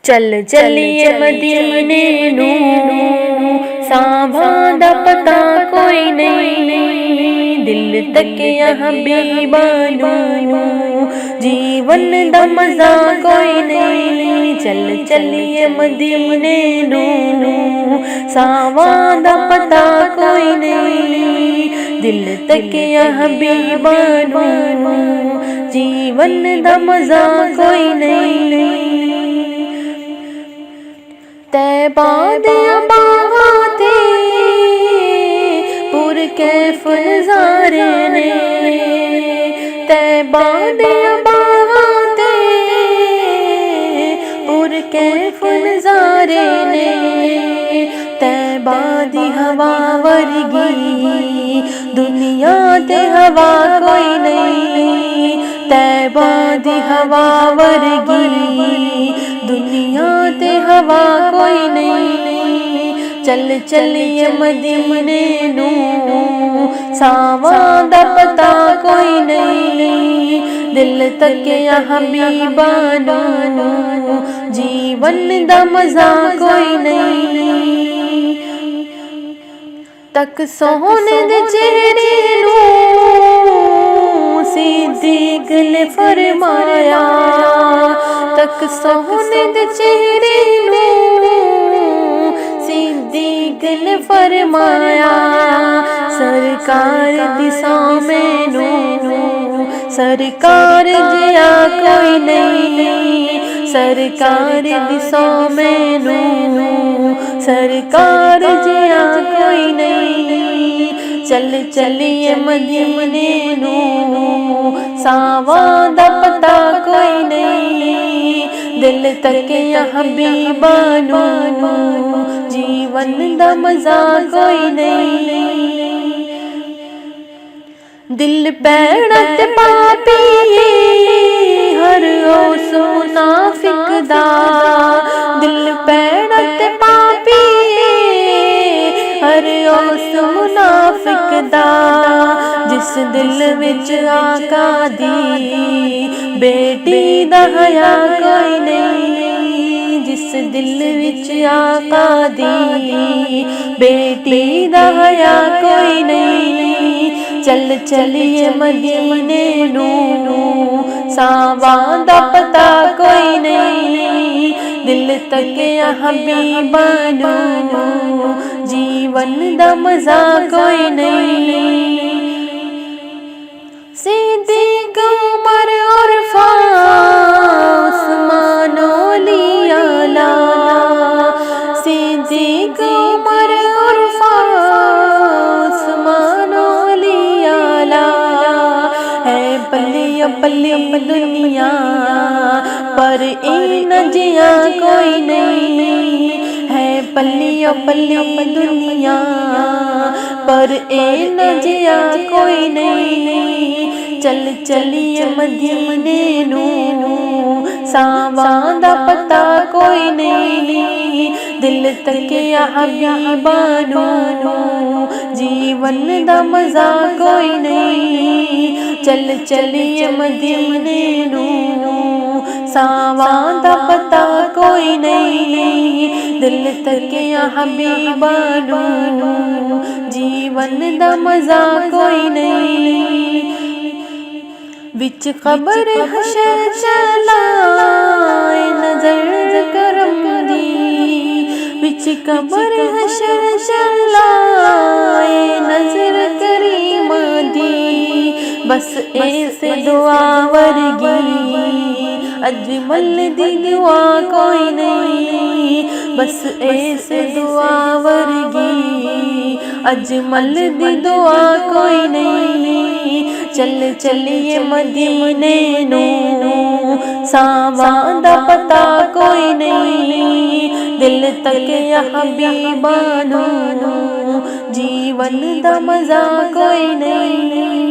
چل چلیے مدینے نو ساواں دا پتا کوئی نہیں، دل تک حبیبا نو جیون دا مزہ کوئی نہیں۔ چل چلیے مدینے نو ساواں دا پتا کوئی نہیں، دل تک حبیبا نو جیون دا مزہ کوئی نہیں۔ طیبہ دیا باغاں تے پر کیف نظارے نے، طیبہ دیا باغاں تے پر کیف نظارے نے، طیبہ دی ہوا ورگی دنیا تے ہوا کوئی نہیں، طیبہ دی ہوا ورگی دنیا تے ہوا کوئی نہیں۔ چل چلیے مدینے نو ساواں دا پتا کوئی نہیں، دل تک حبیبا نو جیون دا مزہ کوئی نہیں۔ تک سونے دے چہرے نو صدیق نے فرمایا، تک سونے دے چہرے نو صدیق نے فرمایا، سرکار دی سامنے نو سرکار جیا کوئی نہیں، سرکار دی سامنے نو سرکار جیا کوئی نہیں۔ چل چلیے مدینے نو ساواں دا پتا کوئی نہیں، دل تک حبیبا نو جیون دا مزہ کوئی نہیں۔ دل پیڑت پاپی ہر اس منافق دا، دل پیڑت پاپی ہر اس منافق دا، جس دل وچ آقا دی بیٹی دا حیا کوئی نہیں، جس دل وچ آقا دی بیٹی دا حیا کوئی نہیں۔ چل چلیے مدینے نو ساواں دا پتا کوئی نہیں، دل تک حبیبا نو جیون دا مزہ کوئی نہیں۔ صدیق عمر عرفان عثمان علی اعلیٰ، صدیق عمر عرفان عثمان علی اعلیٰ، ہے پلی پلی دنیا پر این جیا کوئی نہیں، ہے پلی پلی دنیا پر این جیا کوئی نہیں۔ چل چلیے مدینے نو ساواں دا پتا کوئی نہیں، دل تک حبیبا نو جیون دا مزہ کوئی نہیں۔ چل چلیے مدینے نو ساواں دا پتا کوئی نہیں، دل تک حبیبا نو جیون دا مزہ کوئی نہیں۔ وچ قبر حشر چلائے نظر کرم دی، وچ قبر حشر چلائے نظر کریم دی، بس ایسے دعا ورگی اجمل دی دعا کوئی نہیں، بس ایسے دعا ورگی اجمل دی دعا کوئی نہیں۔ چل چلیے مدینے نو ساواں دا پتا کوئی نہیں، دل تک حبیبا نو جیون دا مزہ کوئی نہیں۔